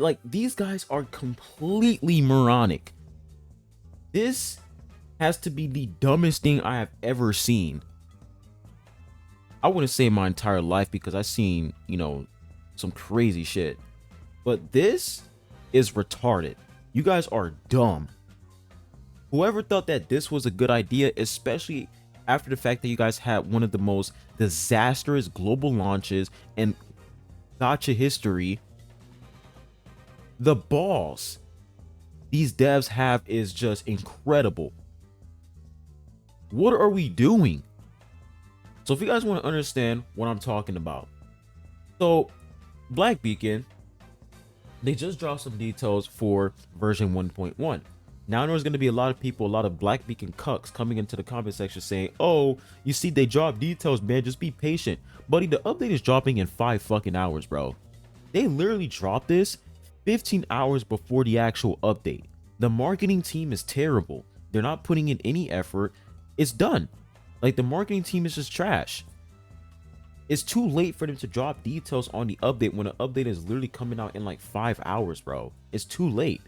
Like, these guys are completely moronic. This has to be the dumbest thing I have ever seen. I wouldn't say my entire life because I've seen, some crazy shit. But this is retarded. You guys are dumb. Whoever thought that this was a good idea, especially after the fact that you guys had one of the most disastrous global launches in gacha history, the balls these devs have is just incredible. What are we doing? So if you guys want to understand what I'm talking about, so Black Beacon, they just dropped some details for version 1.1. Now there's going to be a lot of people, a lot of Black Beacon cucks coming into the comment section saying, oh, you see, they dropped details, man, just be patient. Buddy, the update is dropping in 5 fucking hours, bro. They literally dropped this 15 hours before the actual update. The marketing team is terrible. They're not putting in any effort. It's done. Like, the marketing team is just trash. It's too late for them to drop details on the update when the update is literally coming out in like 5 hours, bro. It's too late.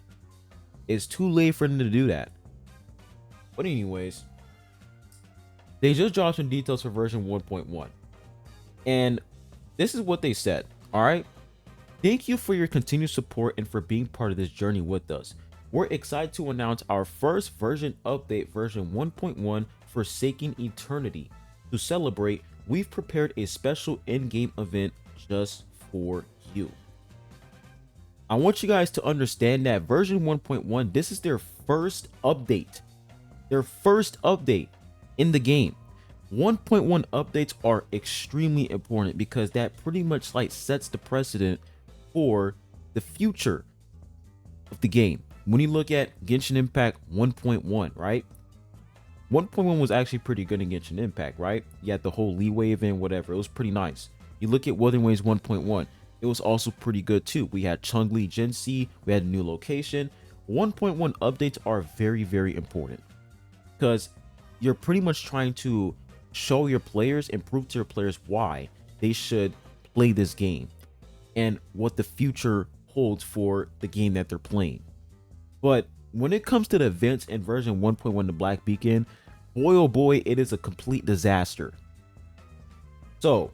It's too late for them to do that. But anyways, they just dropped some details for version 1.1. And this is what they said. All right. Thank you for your continued support and for being part of this journey with us. We're excited to announce our first version update, version 1.1, Forsaking Eternity. To celebrate, we've prepared a special in-game event just for you. I want you guys to understand that version 1.1, this is their first update. Their first update in the game. 1.1 updates are extremely important because that pretty much like sets the precedent for the future of the game. When you look at Genshin Impact 1.1, right? 1.1 was actually pretty good in Genshin Impact, right? You had the whole leeway event, whatever. It was pretty nice. You look at Wuthering Waves 1.1, it was also pretty good too. We had Chun-Li Gen C, we had a new location. 1.1 updates are very, very important because you're pretty much trying to show your players and prove to your players why they should play this game and what the future holds for the game that they're playing. But when it comes to the events in version 1.1 to Black Beacon, boy oh boy, it is a complete disaster. So,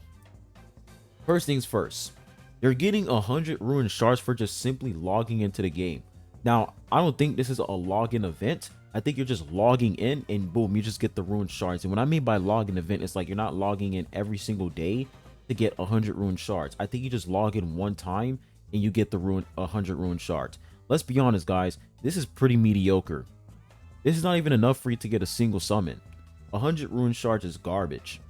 first things first, you're getting 100 ruined shards for just simply logging into the game. Now, I don't think this is a login event. I think you're just logging in and boom, you just get the ruined shards. And what I mean by login event is like you're not logging in every single day to get 100 ruined shards. I think you just log in one time and you get the 100 ruined shards. Let's be honest, guys, this is pretty mediocre. This is not even enough for you to get a single summon. 100 ruined shards is garbage.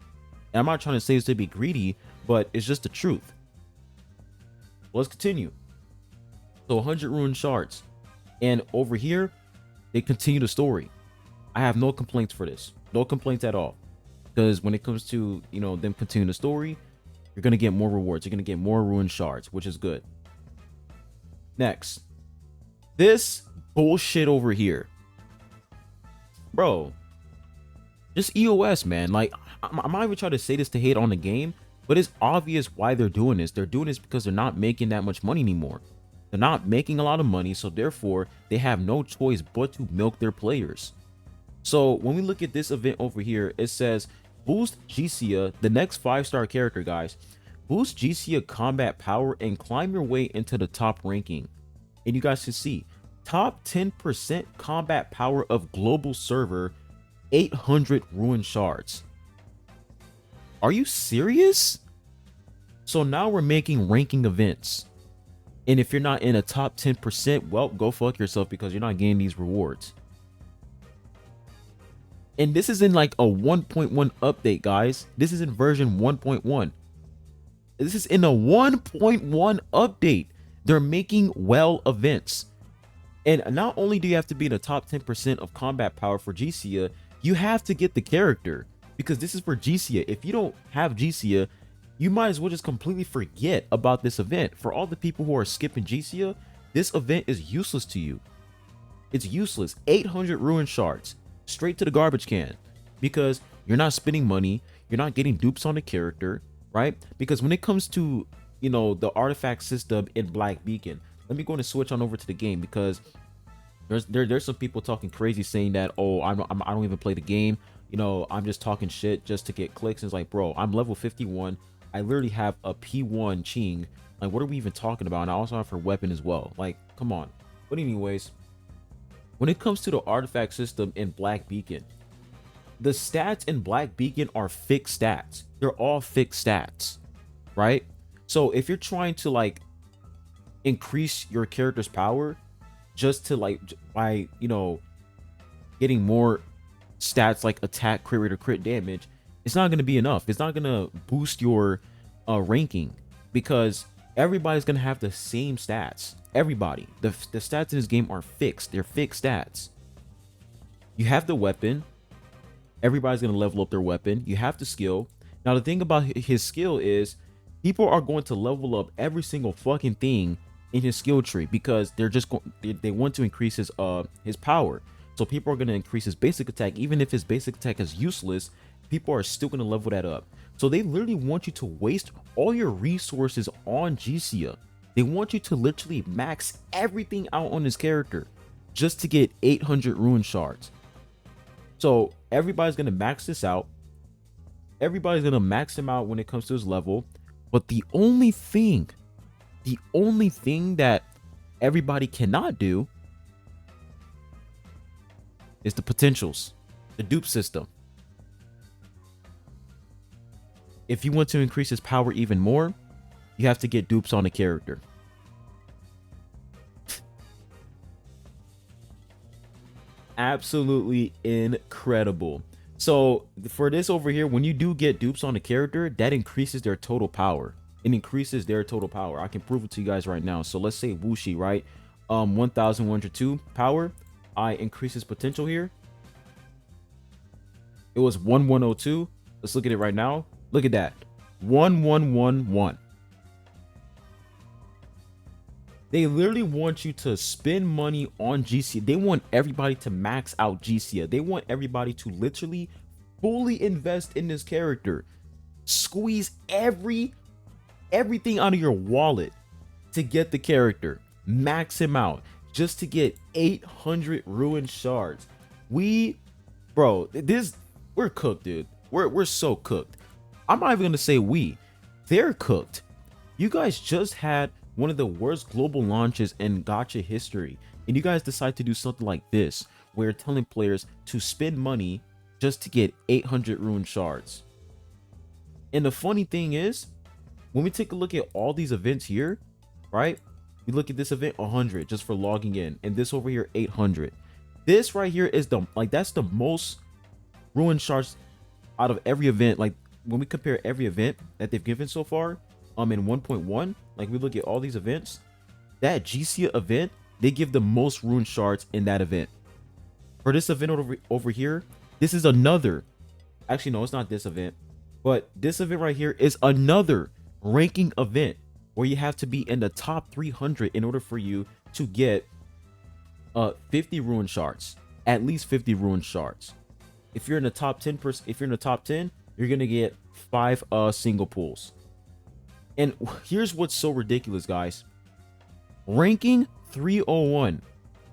And I'm not trying to say this to be greedy, but it's just the truth. Let's continue. So 100 ruined shards. And over here, they continue the story. I have no complaints for this. No complaints at all. Because when it comes to, them continuing the story, you're going to get more rewards. You're going to get more ruined shards, which is good. Next. This bullshit over here. Bro. Just EOS, man. Like, I'm not even trying to say this to hate on the game, but it's obvious why they're doing this. They're doing this because they're not making that much money anymore. They're not making a lot of money, so therefore, they have no choice but to milk their players. So when we look at this event over here, it says, boost Jisia, the next 5-star character, guys. Boost Jisia combat power and climb your way into the top ranking. And you guys can see, top 10% combat power of global server, 800 ruined shards. Are you serious? So now we're making ranking events. And if you're not in a top 10%, well, go fuck yourself because you're not getting these rewards. And this is in like a 1.1 update, guys. This is in version 1.1. This is in a 1.1 update. They're making well events. And not only do you have to be in the top 10% of combat power for Jisia, you have to get the character. Because this is for Jisia. If you don't have Jisia, you might as well just completely forget about this event. For all the people who are skipping Jisia, this event is useless to you. It's useless. 800 ruined shards. Straight to the garbage can. Because you're not spending money. You're not getting dupes on the character. Right? Because when it comes to, the artifact system in Black Beacon, let me go and switch on over to the game, because there's some people talking crazy saying that, oh, I don't even play the game, you know, I'm just talking shit just to get clicks. And it's like, bro, I'm level 51. I literally have a P1 Ching. Like, what are we even talking about? And I also have her weapon as well. Like, come on. But anyways, when it comes to the artifact system in Black Beacon, the stats in Black Beacon are fixed stats. They're all fixed stats, right? So if you're trying to like increase your character's power just to like by, you know, getting more stats like attack, crit rate, or crit damage, it's not going to be enough. It's not going to boost your ranking, because everybody's going to have the same stats. Everybody, the stats in this game are fixed. They're fixed stats. You have the weapon. Everybody's going to level up their weapon. You have the skill. Now, the thing about his skill is people are going to level up every single fucking thing in his skill tree, because they're just they want to increase his power. So people are going to increase his basic attack. Even if his basic attack is useless, people are still going to level that up. So they literally want you to waste all your resources on Jicia. They want you to literally max everything out on his character just to get 800 rune shards. So everybody's going to max this out. Everybody's going to max him out when it comes to his level. But the only thing that everybody cannot do is the potentials, the dupe system. If you want to increase his power even more, you have to get dupes on the character. Absolutely incredible. So for this over here, when you do get dupes on the character, that increases their total power. It increases their total power. I can prove it to you guys right now. So let's say Wuxi, right? 1102 power. I increase his potential here. It was 1102. Let's look at it right now. Look at that. 1111. They literally want you to spend money on GCA. They want everybody to max out GCA. They want everybody to literally fully invest in this character. Squeeze everything out of your wallet to get the character. Max him out just to get 800 ruined shards. We're cooked, dude. We're so cooked. I'm not even gonna say they're cooked. You guys just had one of the worst global launches in gacha history, and you guys decide to do something like this, where you're telling players to spend money just to get 800 ruined shards. And the funny thing is, when we take a look at all these events here, right? We look at this event 100 just for logging in, and this over here 800. This right here is that's the most ruined shards out of every event. Like when we compare every event that they've given so far, in 1.1, like we look at all these events, that GCA event, they give the most ruined shards in that event. For this event over here, this is another, actually no, it's not this event, but this event right here is another ranking event where you have to be in the top 300 in order for you to get 50 ruined shards, at least 50 ruined shards. If you're in the top 10, you're gonna get 5 single pools. And here's what's so ridiculous, guys. Ranking 301,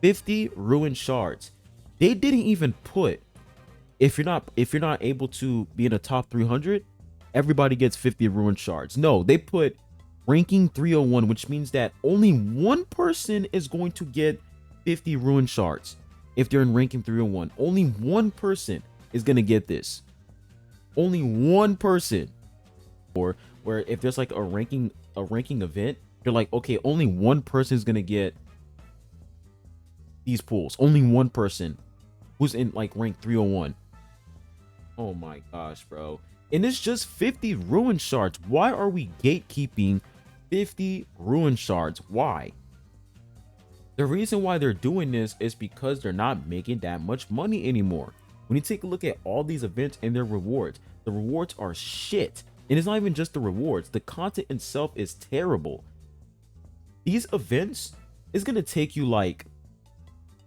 50 ruined shards. They didn't even put, if you're not able to be in the top 300, everybody gets 50 ruined shards. No, they put ranking 301, which means that only one person is going to get 50 ruined shards. If they're in ranking 301, only one person is going to get this. Only one person. Or where if there's like a ranking event, you're like, okay, only one person is going to get these pools. Only one person who's in like rank 301. Oh my gosh, bro. And it's just 50 ruined shards. Why are we gatekeeping 50 ruined shards? Why? The reason why they're doing this is because they're not making that much money anymore. When you take a look at all these events and their rewards, the rewards are shit. And it's not even just the rewards. The content itself is terrible. These events is going to take you like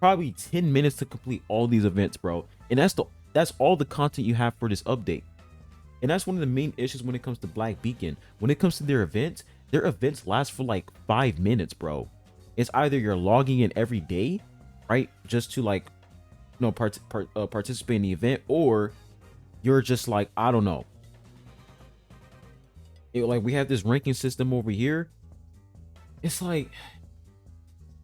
probably 10 minutes to complete all these events, bro. And that's all the content you have for this update. And that's one of the main issues when it comes to Black Beacon. When it comes to their events last for like 5 minutes, bro. It's either you're logging in every day, right, just to like, participate in the event, or you're just like, I don't know. Like we have this ranking system over here. It's like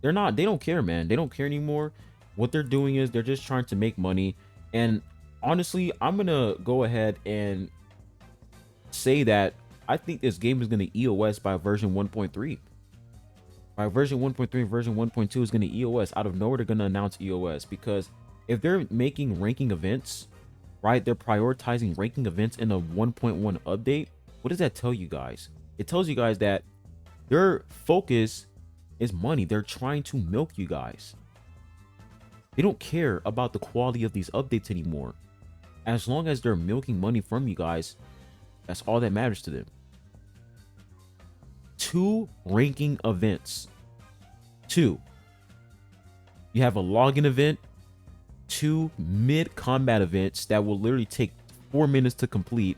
they don't care, man. They don't care anymore. What they're doing is they're just trying to make money. And honestly, I'm gonna go ahead and say that I think this game is gonna EOS by version 1.3. By version 1.3, version 1.2 is gonna EOS. Out of nowhere, they're gonna announce EOS, because if they're making ranking events, right, they're prioritizing ranking events in a 1.1 update. What does that tell you guys? It tells you guys that their focus is money. They're trying to milk you guys. They don't care about the quality of these updates anymore. As long as they're milking money from you guys, that's all that matters to them. 2 ranking events. 2. You have a login event, 2 mid-combat events that will literally take 4 minutes to complete,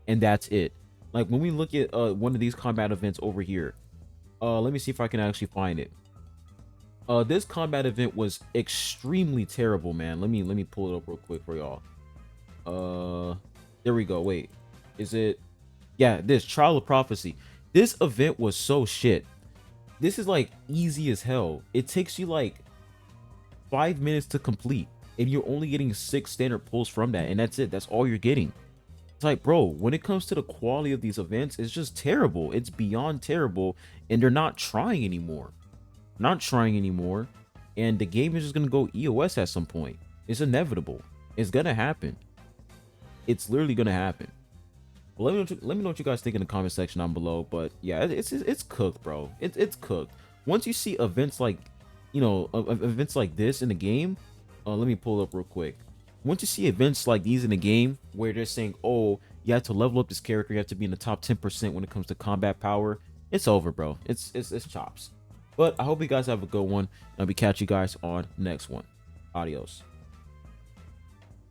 and that's it. Like when we look at one of these combat events over here, let me see if I can actually find it. This combat event was extremely terrible, man. Let me pull it up real quick for y'all. There we go. Wait, is it? Yeah, this Trial of Prophecy. This event was so shit. This is like easy as hell. It takes you like 5 minutes to complete, and you're only getting 6 standard pulls from that, and that's it. That's all you're getting. It's like, bro, when it comes to the quality of these events, it's just terrible. It's beyond terrible, and they're not trying anymore. Not trying anymore, and the game is just gonna go EOS at some point. It's inevitable. It's gonna happen. It's literally gonna happen. Well, let me know what you guys think in the comment section down below. But yeah, it's cooked, bro. It's cooked. Once you see events like, events like this in the game, let me pull it up real quick. Once you see events like these in the game where they're saying, oh, you have to level up this character, you have to be in the top 10% when it comes to combat power, it's over, bro. It's chops. But I hope you guys have a good one, and I'll be catch you guys on the next one. Adios.